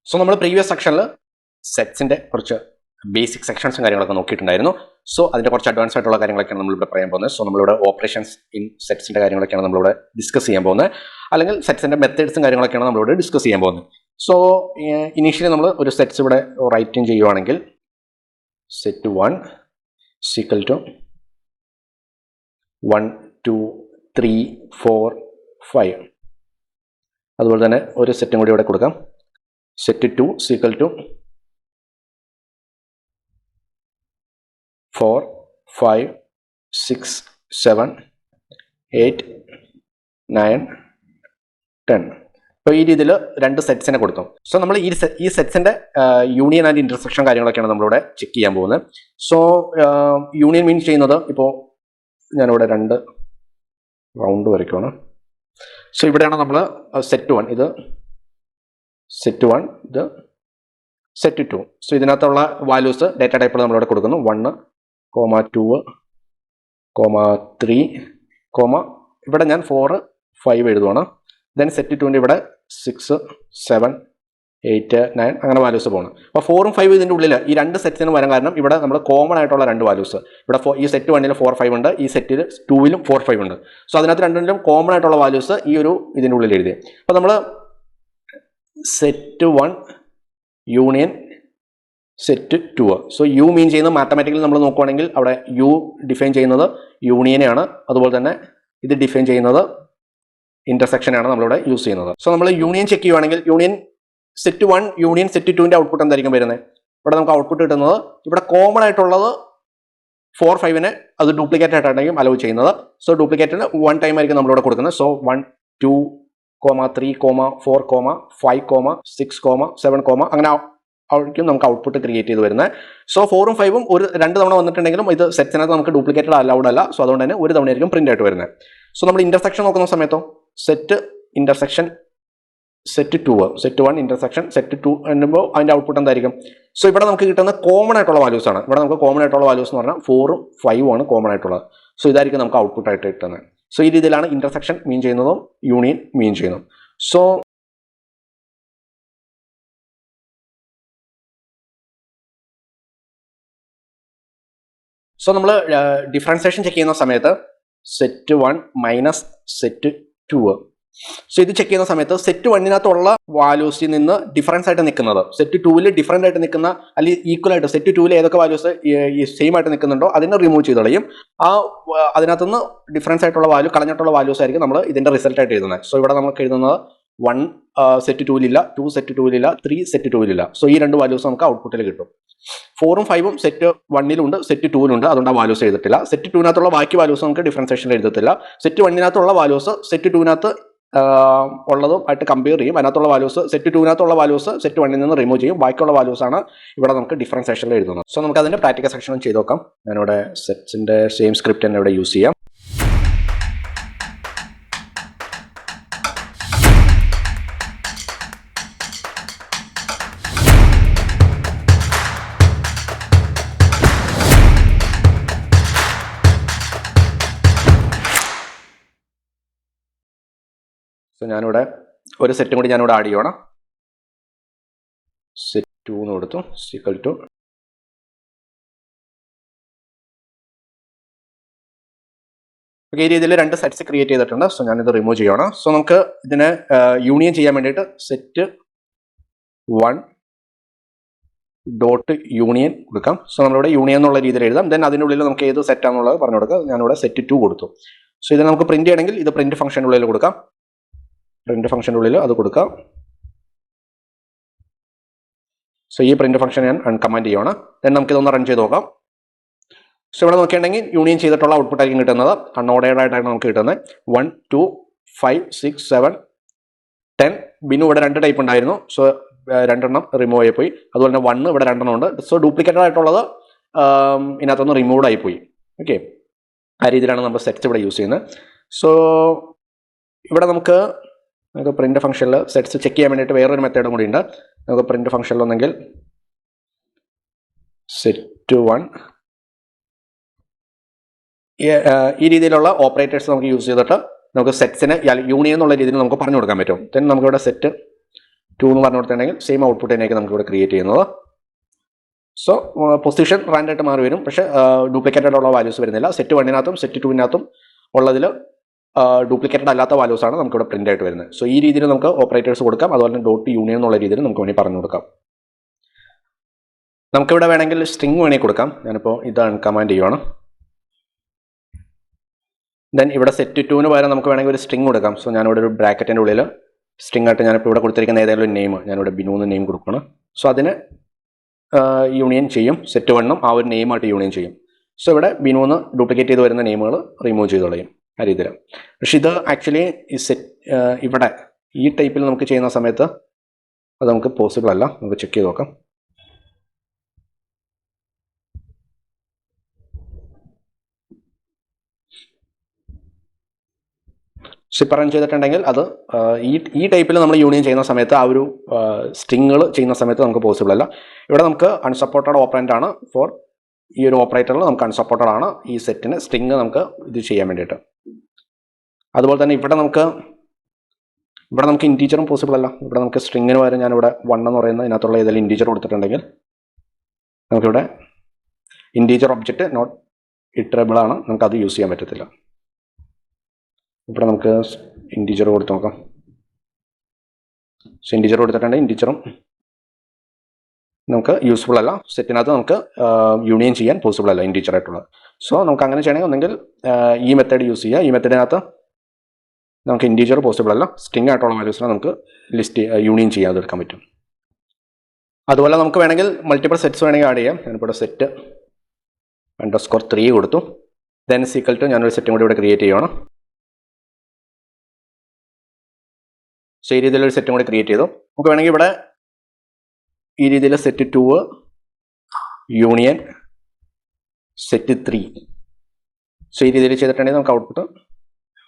So നമ്മൾ previous സെക്ഷനിൽ സെറ്റ്സിൻ്റെ കുറച്ച് ബേസിക് സെക്ഷൻസും കാര്യങ്ങളൊക്കെ നോക്കിയിട്ടുണ്ടായിരുന്നു. സോ അതിൻ്റെ കുറച്ച് അഡ്വാൻസ് ആയിട്ടുള്ള കാര്യങ്ങളൊക്കെയാണ് നമ്മളിവിടെ പറയാൻ പോകുന്നത്. സോ നമ്മളിവിടെ ഓപ്പറേഷൻസ് ഇൻ സെറ്റ്സിൻ്റെ കാര്യങ്ങളൊക്കെയാണ് നമ്മളിവിടെ ഡിസ്കസ് ചെയ്യാൻ പോകുന്നത്. അല്ലെങ്കിൽ സെറ്റ്സിൻ്റെ മെത്തേഡ്സും കാര്യങ്ങളൊക്കെയാണ് നമ്മളിവിടെ ഡിസ്കസ് ചെയ്യാൻ പോകുന്നത്. സോ ഇനീഷ്യലി നമ്മൾ ഒരു സെറ്റ്സ് ഇവിടെ റൈറ്റിംഗ് ചെയ്യുവാണെങ്കിൽ സെറ്റ് 1 ഈക്വൽ ടു 1 2 3 4 5. അതുപോലെ തന്നെ ഒരു സെറ്റും കൂടി ഇവിടെ കൊടുക്കാം. Set 2 equal to 4 5 6 7 8 9 10. അപ്പോൾ ഈ രീതിയിൽ രണ്ട് സെറ്റ്സിനെ കൊടുത്തു. സോ നമ്മൾ ഈ സെറ്റ്സിൻ്റെ യൂണിയൻ ആൻഡ് ഇൻ്റർസെക്ഷൻ കാര്യങ്ങളൊക്കെയാണ് നമ്മളിവിടെ ചെക്ക് ചെയ്യാൻ പോകുന്നത്. സോ യൂണിയൻ മീൻസ് ചെയ്യുന്നത്, ഇപ്പോൾ ഞാനിവിടെ രണ്ട് റൗണ്ട് വരയ്ക്കുകയാണ്. സോ ഇവിടെയാണ് നമ്മൾ സെറ്റ് 1, ഇത് സെറ്റ് 1, ഇത് സെറ്റ് 2. സോ ഇതിനകത്തുള്ള വാല്യൂസ് ഡേറ്റ ടൈപ്പിൽ നമ്മളിവിടെ കൊടുക്കുന്നു. 1, 2, 3, ഇവിടെ ഞാൻ 4 5 എഴുതുവാണ്. ദെൻ സെറ്റ് 2ൻ്റെ ഇവിടെ 6 7 8 9 അങ്ങനെ വാല്യൂസ് പോകണം. അപ്പോൾ 4ഉം 5 ഇതിൻ്റെ ഉള്ളിൽ ഈ രണ്ട് സെറ്റ്സിനും വരാൻ കാരണം ഇവിടെ നമ്മൾ കോമൺ ആയിട്ടുള്ള രണ്ട് വാല്യൂസ്, ഇവിടെ ഈ സെറ്റ് 1ൽ 4 5 ഉണ്ട്, ഈ സെറ്റിൽ 2ലും 4 5 ഉണ്ട്. സോ അതിനകത്ത് രണ്ടിലും കോമൺ ആയിട്ടുള്ള വാല്യൂസ് ഈ ഒരു ഇതിൻ്റെ ഉള്ളിൽ എഴുതി. അപ്പോൾ നമ്മൾ set 1 union set 2. So you mean ചെയ്യുന്നത് മാത്തമാറ്റിക്കലി നമ്മൾ നോക്കുവാണെങ്കിൽ അവിടെ യു ഡിഫൈൻ ചെയ്യുന്നത് യൂണിയനെയാണ്, അതുപോലെ തന്നെ ഇത് ഡിഫൈൻ ചെയ്യുന്നത് ഇന്റർസെക്ഷനാണ് നമ്മളിവിടെ യൂസ് ചെയ്യുന്നത്. സോ നമ്മൾ യൂണിയൻ ചെക്ക് ചെയ്യുവാണെങ്കിൽ യൂണിയൻ സെറ്റ് 1 യൂണിയൻ സെറ്റ് 2ൻ്റെ ഔട്ട്പുട്ട് എന്തായിരിക്കും വരുന്നത്? ഇവിടെ നമുക്ക് ഔട്ട്പുട്ട് കിട്ടുന്നത്, ഇവിടെ കോമൺ ആയിട്ടുള്ളത് 4 5നെ അത് ഡ്യൂപ്ലിക്കേറ്റ് ആയിട്ടായിരിക്കും അലോ ചെയ്യുന്നത്. സോ ഡ്യൂപ്ലിക്കേറ്റിന് 1 ടൈം ആയിരിക്കും നമ്മളിവിടെ കൊടുക്കുന്നത്. സോ 1 2 3 4 5 6 7 അങ്ങനെ ആയിരിക്കും നമുക്ക് ഔട്ട്പുട്ട് ക്രിയേറ്റ് ചെയ്ത് വരുന്നത്. സോ 4ഉം 5ഉം ഒരു 2 തവണ വന്നിട്ടുണ്ടെങ്കിലും ഇത് സെറ്റ്സിനകത്ത് നമുക്ക് ഡ്യൂപ്ലിക്കേറ്റഡ് അലൗഡ് അല്ല. സോ അതുകൊണ്ട് തന്നെ ഒരു തവണയായിരിക്കും പ്രിന്റ് ആയിട്ട് വരുന്നത്. സോ നമ്മൾ ഇന്റർസെക്ഷൻ നോക്കുന്ന സമയത്തോ set intersection set 1 intersection set 2 എന്നുമ്പോൾ അതിൻ്റെ ഔട്ട്പുട്ട് എന്തായിരിക്കും? സോ ഇവിടെ നമുക്ക് കിട്ടുന്ന കോമൺ ആയിട്ടുള്ള വാല്യൂസ് ആണ്. ഇവിടെ നമുക്ക് കോമൺ ആയിട്ടുള്ള വാല്യൂസ് എന്ന് പറഞ്ഞാൽ 4ഉം 5ഉം ആണ് കോമൺ ആയിട്ടുള്ളത്. സോ ഇതായിരിക്കും നമുക്ക് ഔട്ട്പുട്ട് ആയിട്ട് കിട്ടുന്നത്. സോ ഈ രീതിയിലാണ് ഇന്റർസെക്ഷൻ മീൻ ചെയ്യുന്നതും യൂണിയൻ മീൻ ചെയ്യുന്നതും. സോ നമ്മൾ ഡിഫറൻസിയേഷൻ ചെക്ക് ചെയ്യുന്ന സമയത്ത് സെറ്റ് 1 മൈനസ് സെറ്റ് 2. സോ ഇത് ചെക്ക് ചെയ്യുന്ന സമയത്ത് സെറ്റ് 1-നകത്തുള്ള വാല്യൂസിൽ നിന്ന് ഡിഫറൻസ് ആയിട്ട് നിൽക്കുന്നത് സെറ്റ് 2-ൽ ഡിഫറൻ്റ് ആയിട്ട് നിൽക്കുന്ന അല്ലെങ്കിൽ ഈക്വൽ ആയിട്ട് സെറ്റ് 2-ൽ ഏതൊക്കെ വാല്യൂസ് സെയിം ആയിട്ട് നിൽക്കുന്നുണ്ടോ അതിനെ റിമൂവ് ചെയ്ത് കളയും. അതിനകത്തുനിന്ന് ഡിഫറൻസ് ആയിട്ടുള്ള വാല്യൂ കളഞ്ഞിട്ടുള്ള വാല്യൂസ് ആയിരിക്കും നമ്മൾ ഇതിൻ്റെ റിസൾട്ട് ആയിട്ട് എഴുതുന്നത്. സോ ഇവിടെ നമുക്ക് എഴുതുന്നത് 1 സെറ്റ് 2-ലില്ല, 2 സെറ്റ് 2-ലില്ല, 3 സെറ്റ് 2-ലില്ല. സോ ഈ രണ്ട് വാല്യൂസ് നമുക്ക് ഔട്ട്പുട്ടിൽ കിട്ടും. 4ഉം 5ഉം സെറ്റ് 1-ലുണ്ട്, സെറ്റ് 2-ലുണ്ട്, അതുകൊണ്ട് ആ വാല്യൂസ് എഴുതിട്ടില്ല. സെറ്റ് 2-നകത്തുള്ള ബാക്കി വാല്യൂസ് നമുക്ക് ഡിഫറൻസിയേഷൻ എഴുതത്തില്ല. സെറ്റ് 1-നകത്തുള്ള വാല്യൂസ് സെറ്റ് 2-നകത്ത് ഉള്ളതും ആയിട്ട് കമ്പയർ ചെയ്യും. അതിനകത്തുള്ള വാല്യൂസ് സെറ്റ് 2-നകത്തുള്ള വാല്യൂസ് സെറ്റ് 1-ൽ നിന്ന് റിമൂവ് ചെയ്യും. ബാക്കിയുള്ള വാല്യൂസ് ആണ് ഇവിടെ നമുക്ക് ഡിഫറൻസിയേഷനിൽ എഴുതുന്നത്. സോ നമുക്ക് അതിൻ്റെ പ്രാക്ടിക്കൽ സെക്ഷനും ചെയ്ത് നോക്കാം. ഞാനിവിടെ സെറ്റ്സിൻ്റെ സെയിം സ്ക്രിപ്റ്റ് തന്നെ ഇവിടെ യൂസ് ചെയ്യാം. സോ ഞാനിവിടെ ഒരു സെറ്റും കൂടി ഞാനിവിടെ ആഡ് ചെയ്യണം. സെറ്റ് 2 എന്ന് കൊടുത്തു ഈക്വൽ ടു ഈ രീതിയിൽ രണ്ട് സെറ്റ്സ് ക്രിയേറ്റ് ചെയ്തിട്ടുണ്ട്. സോ ഞാനിത് റിമൂവ് ചെയ്യണം. സോ നമുക്ക് ഇതിനെ യൂണിയൻ ചെയ്യാൻ വേണ്ടിയിട്ട് സെറ്റ് 1 ഡോട്ട് യൂണിയൻ കൊടുക്കാം. സോ നമ്മളിവിടെ യൂണിയൻ എന്നുള്ള രീതിയിൽ എഴുതാം. ദെൻ അതിനുള്ളിൽ നമുക്ക് ഏത് സെറ്റാണെന്നുള്ളത് പറഞ്ഞു കൊടുക്കാം. ഞാനിവിടെ സെറ്റ് 2 കൊടുത്തു. സോ ഇത് നമുക്ക് പ്രിന്റ് ചെയ്യണമെങ്കിൽ ഇത് പ്രിന്റ് ഫംഗ്ഷൻ്റെ ഉള്ളിൽ കൊടുക്കാം. പ്രിന്റ് ഫംഗ്ഷൻ്റെ ഉള്ളിൽ അത് കൊടുക്കാം. സോ ഈ പ്രിന്റ് ഫംഗ്ഷൻ ഞാൻ കമാൻഡ് ചെയ്യണം. ദെൻ നമുക്കിതൊന്ന് റൺ ചെയ്ത് നോക്കാം. സോ ഇവിടെ നോക്കിയിട്ടുണ്ടെങ്കിൽ യൂണിയൻ ചെയ്തിട്ടുള്ള ഔട്ട്പുട്ട് ആയിരിക്കും കിട്ടുന്നത്. അൺഓർഡേഡ് ആയിട്ടാണ് നമുക്ക് കിട്ടുന്നത്. 1 2 5 6 7 10. ബിനു ഇവിടെ 2 ടൈപ്പ് ഉണ്ടായിരുന്നു. സോ 2 റിമൂവ് ആയിപ്പോയി. അതുപോലെ തന്നെ 1 ഇവിടെ 2 ഉണ്ട്. സോ ഡ്യൂപ്ലിക്കേറ്റഡ് ആയിട്ടുള്ളത് ഇതിനകത്തൊന്ന് റിമൂവ്ഡ് ആയിപ്പോയി. ഓക്കെ, ആ രീതിയിലാണ് നമ്മൾ സെറ്റ്സ് ഇവിടെ യൂസ് ചെയ്യുന്നത്. സോ ഇവിടെ നമുക്ക് പ്രിന്റ് ഫംഗ്ഷനിൽ സെറ്റ്സ് ചെക്ക് ചെയ്യാൻ വേണ്ടിയിട്ട് വേറൊരു മെത്തേഡും കൂടി ഉണ്ട്. നമുക്ക് പ്രിന്റ് ഫംഗ്ഷനിൽ ഒന്നെങ്കിൽ സെറ്റ് 1 ഈ രീതിയിലുള്ള ഓപ്പറേറ്റേഴ്സ് നമുക്ക് യൂസ് ചെയ്തിട്ട് നമുക്ക് സെറ്റ്സിനെ യൂണിയൻ എന്നുള്ള രീതിയിൽ നമുക്ക് പറഞ്ഞു കൊടുക്കാൻ പറ്റും. ദെൻ നമുക്കിവിടെ സെറ്റ് 2 എന്ന് പറഞ്ഞു കൊടുത്തിട്ടുണ്ടെങ്കിൽ സെയിം ഔട്ട്പുട്ട് തന്നെയായിരിക്കും നമുക്ക് ഇവിടെ ക്രിയേറ്റ് ചെയ്യുന്നത്. സോ പൊസിഷൻ റാൻഡായിട്ട് മാറി വരും, പക്ഷേ ഡ്യൂപ്ലിക്കേറ്റഡ് ഉള്ള വാല്യൂസ് വരുന്നില്ല. സെറ്റ് 1-നകത്തും സെറ്റ് 2-നകത്തും ഉള്ളതിൽ ഡ്യൂപ്ലിക്കേറ്റഡ് അല്ലാത്ത വാല്യൂസാണ് നമുക്കിവിടെ പ്രിൻ്റ് ആയിട്ട് വരുന്നത്. സോ ഈ രീതിയിൽ നമുക്ക് ഓപ്പറേറ്റേഴ്സ് കൊടുക്കാം. അതുപോലെ തന്നെ ഡോട്ട് യൂണിയൻ എന്നുള്ള രീതിയിൽ നമുക്ക് വേണമെങ്കിൽ പറഞ്ഞു കൊടുക്കാം. നമുക്കിവിടെ വേണമെങ്കിൽ സ്ട്രിങ് വേണമെങ്കിൽ കൊടുക്കാം. ഞാനിപ്പോൾ ഇത് അൺകമാൻഡ് ചെയ്യുവാണ്. ദെൻ ഇവിടെ സെറ്റ് 2-ന് പകരം നമുക്ക് വേണമെങ്കിൽ ഒരു സ്ട്രിങ് കൊടുക്കാം. സോ ഞാനിവിടെ ഒരു ബ്രാക്കറ്റിൻ്റെ ഉള്ളിൽ സ്ട്രിങ് ആയിട്ട് ഞാനിപ്പോൾ ഇവിടെ കൊടുത്തിരിക്കുന്ന ഏതെങ്കിലും ഒരു നെയിം ഞാനിവിടെ ബിനു എന്ന് നെയിം കൊടുക്കണം. സോ അതിന് യൂണിയൻ ചെയ്യും. സെറ്റ് 1-ഉം ആ ഒരു നെയിമായിട്ട് യൂണിയൻ ചെയ്യും. സോ ഇവിടെ ബിനു എന്ന് ഡ്യൂപ്ലിക്കേറ്റ് ചെയ്ത് വരുന്ന നെയിമുകൾ റിമൂവ് ചെയ്ത് കളയും ആ രീതിയിൽ. പക്ഷെ ഇത് ആക്ച്വലി ഈ ഇവിടെ ഈ ടൈപ്പിൽ നമുക്ക് ചെയ്യുന്ന സമയത്ത് അത് നമുക്ക് പോസിബിൾ അല്ല. നമുക്ക് ചെക്ക് ചെയ്ത് നോക്കാം. സിപ്പ് റൺ ചെയ്തിട്ടുണ്ടെങ്കിൽ അത് ഈ ടൈപ്പിൽ നമ്മൾ യൂണിയൻ ചെയ്യുന്ന സമയത്ത് ആ ഒരു സ്ട്രിങ്ങുകൾ ചെയ്യുന്ന സമയത്ത് നമുക്ക് പോസിബിൾ അല്ല. ഇവിടെ നമുക്ക് അൺസപ്പോർട്ടഡ് ഓപ്പറൻ്റ് ആണ് ഫോർ ഈ ഒരു ഓപ്പറേറ്ററിൽ നമുക്ക് അൺസപ്പോർട്ടഡ് ആണ് ഈ സെറ്റിന് സ്ട്രിങ് നമുക്ക് ഇത് ചെയ്യാൻ വേണ്ടിയിട്ട്. അതുപോലെ തന്നെ ഇവിടെ നമുക്ക് ഇൻറ്റീജറും പോസിബിൾ അല്ല. ഇവിടെ നമുക്ക് സ്ട്രിങ്ങിന് പകരം ഞാനിവിടെ 1 എന്ന് പറയുന്ന ഇതിനകത്തുള്ള ഏതെങ്കിലും ഇൻറ്റീജർ കൊടുത്തിട്ടുണ്ടെങ്കിൽ നമുക്കിവിടെ ഇൻറ്റീജർ ഒബ്ജക്റ്റ് നോട്ട് ഇറ്ററബിൾ ആണ്, നമുക്കത് യൂസ് ചെയ്യാൻ പറ്റത്തില്ല. ഇവിടെ നമുക്ക് ഇൻറ്റീജർ കൊടുത്ത് നോക്കാം. സോ ഇൻറ്റീജർ കൊടുത്തിട്ടുണ്ടെങ്കിൽ ഇൻറ്റീജറും നമുക്ക് യൂസ്ഫുൾ അല്ല. സെറ്റിനകത്ത് നമുക്ക് യൂണിയൻ ചെയ്യാൻ പോസിബിൾ അല്ല ഇൻറ്റീജർ ആയിട്ടുള്ളത്. സോ നമുക്ക് അങ്ങനെ ചെയ്യണമെങ്കിൽ ഒന്നെങ്കിൽ ഈ മെത്തേഡ് യൂസ് ചെയ്യുക. ഈ മെത്തേഡിനകത്ത് നമുക്ക് ഇൻറ്റീജർ പോസിബിൾ അല്ല, സ്ട്രിങ് ആയിട്ടുള്ള വാല്യൂസിനെ നമുക്ക് യൂണിയൻ ചെയ്യാതെ എടുക്കാൻ പറ്റും. അതുപോലെ നമുക്ക് വേണമെങ്കിൽ മൾട്ടിപ്പിൾ സെറ്റ്സ് വേണമെങ്കിൽ ആഡ് ചെയ്യാം. ഞാനിപ്പോൾ സെറ്റ് _3 കൊടുത്തു. ദെൻ ഈക്വൽ ടു ഞാനൊരു സെറ്റും കൂടി ഇവിടെ ക്രിയേറ്റ് ചെയ്യുകയാണ്. സോ ഈ രീതിയിലൊരു സെറ്റും കൂടി ക്രിയേറ്റ് ചെയ്തു. നമുക്ക് വേണമെങ്കിൽ ഇവിടെ ഈ രീതിയിൽ സെറ്റ് 2 യൂണിയൻ സെറ്റ് 3 സോ ഈ രീതിയിൽ ചെയ്തിട്ടുണ്ടെങ്കിൽ നമുക്ക് ഔട്ട്പുട്ട്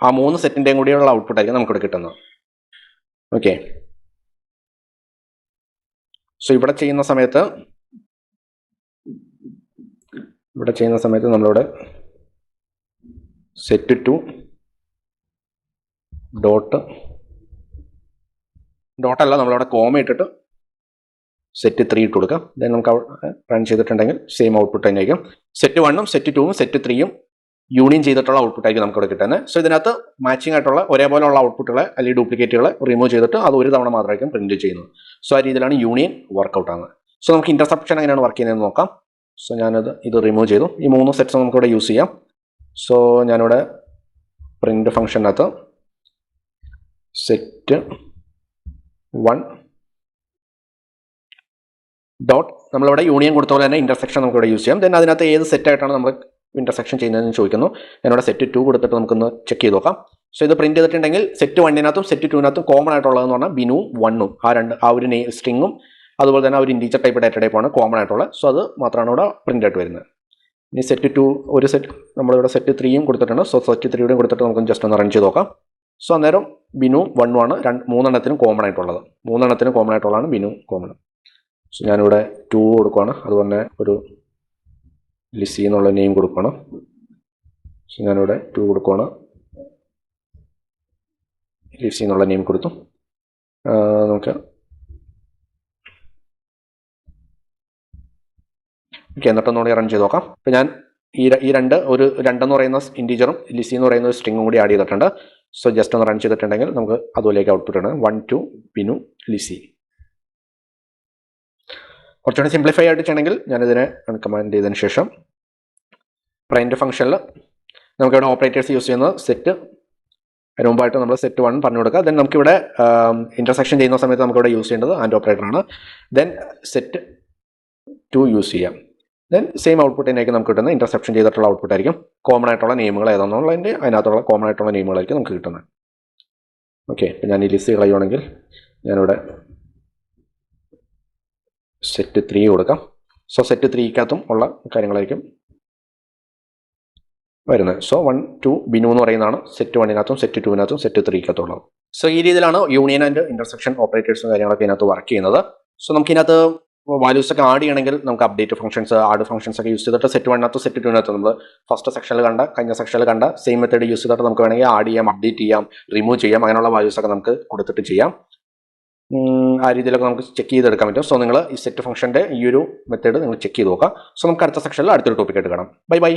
ആ 3 സെറ്റിൻ്റെയും കൂടിയുള്ള ഔട്ട്പുട്ടായിരിക്കും നമുക്കിവിടെ കിട്ടുന്നത്. ഓക്കെ, സോ ഇവിടെ ചെയ്യുന്ന സമയത്ത് നമ്മളിവിടെ സെറ്റ് 2 ഡോട്ടല്ല, നമ്മളിവിടെ കോമ ഇട്ടിട്ട് സെറ്റ് 3 ഇട്ട് കൊടുക്കാം. ദെൻ നമുക്ക് റൺ ചെയ്തിട്ടുണ്ടെങ്കിൽ സെയിം ഔട്ട്പുട്ട് തന്നെയായിരിക്കും. സെറ്റ് 1-ഉം സെറ്റ് 2-ഉം സെറ്റ് 3-യും യൂണിയൻ ചെയ്തിട്ടുള്ള ഔട്ട്പുട്ടായിരിക്കും നമുക്കിവിടെ കിട്ടുന്നത്. സോ ഇതിനകത്ത് മാച്ചിങ് ആയിട്ടുള്ള ഒരേപോലെയുള്ള ഔട്ട്പുട്ടുകളെ അല്ലെങ്കിൽ ഡ്യൂപ്ലിക്കേറ്റുകളെ റിമൂവ് ചെയ്തിട്ട് അത് ഒരു തവണ മാത്രമായിരിക്കും പ്രിന്റ് ചെയ്യുന്നത്. സോ ആ രീതിയിലാണ് യൂണിയൻ വർക്കൗട്ട് ആകുന്നത്. സോ നമുക്ക് ഇന്റർസെപ്ഷൻ എങ്ങനെയാണ് വർക്ക് ചെയ്യുന്നതെന്ന് നോക്കാം. സോ ഇത് റിമൂവ് ചെയ്തു. ഈ 3 സെറ്റ്സ് നമുക്കിവിടെ യൂസ് ചെയ്യാം. സോ ഞാനിവിടെ പ്രിന്റ് ഫംഗ്ഷനകത്ത് സെറ്റ് 1 ഡോട്ട് നമ്മളിവിടെ യൂണിയൻ കൊടുത്ത പോലെ തന്നെ ഇന്റർസെക്ഷൻ നമുക്കിവിടെ യൂസ് ചെയ്യാം. ദെൻ അതിനകത്ത് ഏത് സെറ്റായിട്ടാണ് നമ്മൾ ഇന്റർസെക്ഷൻ ചെയ്യുന്നതെന്ന് ചോദിക്കുന്നു. ഞാനിവിടെ സെറ്റ് 2 കൊടുത്തിട്ട് നമുക്കൊന്ന് ചെക്ക് ചെയ്ത് നോക്കാം. സോ ഇത് പ്രിന്റ് ചെയ്തിട്ടുണ്ടെങ്കിൽ സെറ്റ് 1-നകത്തും സെറ്റ് 2-നകത്തും കോമൺ ആയിട്ടുള്ളതെന്ന് പറഞ്ഞാൽ ബിനുവും 1-ഉം ആ ഒരു സ്ട്രിങ്ങും അതുപോലെ തന്നെ ഒരു ഇൻറ്റീജർ ടൈപ്പ് ഡാറ്റ ടൈപ്പാണ് കോമൺ ആയിട്ടുള്ളത്. സോ അത് മാത്രമാണ് ഇവിടെ പ്രിന്റ് ആയിട്ട് വരുന്നത്. ഇനി സെറ്റ് 2 ഒരു സെറ്റ് നമ്മളിവിടെ സെറ്റ് 3-യും കൊടുത്തിട്ടുണ്ട്. സോ സെറ്റ് 3-യുടെയും കൊടുത്തിട്ട് നമുക്ക് ജസ്റ്റ് ഒന്ന് റൺ ചെയ്ത് നോക്കാം. സോ അന്നേരം ബിനുവും 1-ഉം ആണ് 3 കോമൺ ആയിട്ടുള്ളത്. 3 കോമൺ ആയിട്ടുള്ളതാണ് ബിനു കോമൺ. സോ ഞാനിവിടെ 2 കൊടുക്കുകയാണ്. അതുപോലെ ഒരു ലിസി എന്നുള്ള നെയിം കൊടുക്കുകയാണ്. സോ ഞാനിവിടെ 2 കൊടുക്കുകയാണ്. ലിസി എന്നുള്ള നെയിം കൊടുത്തു. നമുക്ക് ഓക്കെ, എന്നിട്ടൊന്നുകൂടി റൺ ചെയ്ത് നോക്കാം. ഇപ്പം ഞാൻ ഈ 2 എന്ന് പറയുന്ന ഇൻറ്റീജറും ലിസി എന്ന് പറയുന്ന ഒരു സ്ട്രിങ്ങും കൂടി ആഡ് ചെയ്തിട്ടുണ്ട്. സോ ജസ്റ്റ് ഒന്ന് റൺ ചെയ്തിട്ടുണ്ടെങ്കിൽ നമുക്ക് അതുപോലേക്ക് ഔട്ട്പുട്ട് ആണ് 1 2 ബിനു ലിസി. കുറച്ചുകൂടി സിംപ്ലിഫൈ ആയിട്ട് ചെയ്യണമെങ്കിൽ ഞാനിതിനെ കമാൻഡ് ചെയ്തതിന് ശേഷം പ്രൈൻറ്റ് ഫംഗ്ഷനിൽ നമുക്കിവിടെ ഓപ്പറേറ്റേഴ്സ് യൂസ് ചെയ്യുന്നത് സെറ്റ് അതിന് മുമ്പായിട്ട് നമ്മൾ സെറ്റ് 1 പറഞ്ഞു കൊടുക്കുക. ദെൻ നമുക്കിവിടെ ഇന്റർസെക്ഷൻ ചെയ്യുന്ന സമയത്ത് നമുക്കിവിടെ യൂസ് ചെയ്യേണ്ടത് ആൻഡ് ഓപ്പറേറ്ററാണ്. ദെൻ സെറ്റ് 2 യൂസ് ചെയ്യാം. ദെൻ സെയിം ഔട്ട്പുട്ട് തന്നെയായിരിക്കും നമുക്ക് കിട്ടുന്നത്. ഇന്റർസെപ്ഷൻ ചെയ്തിട്ടുള്ള ഔട്ട്പുട്ട് ആയിരിക്കും. കോമൺ ആയിട്ടുള്ള നെയിമുകൾ ഏതാണെന്നുള്ളതിൻ്റെ അതിനകത്തുള്ള കോമൺ ആയിട്ടുള്ള നെയിമുകളായിരിക്കും നമുക്ക് കിട്ടുന്നത്. ഓക്കെ, ഇപ്പം ഞാൻ ഈ ലിസ്റ്റ് കളയുവാണെങ്കിൽ ഞാനിവിടെ സെറ്റ് 3 കൊടുക്കാം. സോ സെറ്റ് 3-കകത്തും ഉള്ള കാര്യങ്ങളായിരിക്കും വരുന്നത്. സോ 1 2 ബിനു എന്ന് പറയുന്നതാണ് സെറ്റ് 1-നകത്തും സെറ്റ് 2-നകത്തും സെറ്റ് 3-കകത്തുള്ളത്. സോ ഈ രീതിയിലാണ് യൂണിയൻ ആൻഡ് ഇന്റർസെക്ഷൻ ഓപ്പറേറ്റേഴ്സും കാര്യങ്ങളൊക്കെ ഇതിനകത്ത് വർക്ക് ചെയ്യുന്നത്. സോ നമുക്ക് ഇതിനകത്ത് വാല്യൂസ് ഒക്കെ ആഡ് ചെയ്യണമെങ്കിൽ നമുക്ക് അപ്ഡേറ്റ് ഫംഗ്ഷൻസ് ആഡ് ഫംഗ്ഷൻസ് ഒക്കെ യൂസ് ചെയ്തിട്ട് സെറ്റ് 1-നകത്തും സെറ്റ് 2-നകത്തും നമ്മൾ ഫസ്റ്റ് സെക്ഷനിൽ കഴിഞ്ഞ സെക്ഷനിൽ കണ്ട സെയിം മെത്തേഡ് യൂസ് ചെയ്തിട്ട് നമുക്ക് വേണമെങ്കിൽ ആഡ് ചെയ്യാം, അപ്ഡേറ്റ് ചെയ്യാം, റിമൂവ് ചെയ്യാം. അങ്ങനെയുള്ള വാല്യൂസ് ഒക്കെ നമുക്ക് കൊടുത്തിട്ട് ചെയ്യാം. ആ രീതിയിലൊക്കെ നമുക്ക് ചെക്ക് ചെയ്തെടുക്കാൻ പറ്റും. സോ നിങ്ങൾ ഈ സെറ്റ് ഫംഗ്ഷൻ്റെ ഈ ഒരു മെത്തേഡ് നിങ്ങൾ ചെക്ക് ചെയ്ത് നോക്കുക. സോ നമുക്ക് അടുത്ത സെക്ഷനിൽ അടുത്തൊരു ടോപ്പിക്കായിട്ട് കാണാം. Bye bye.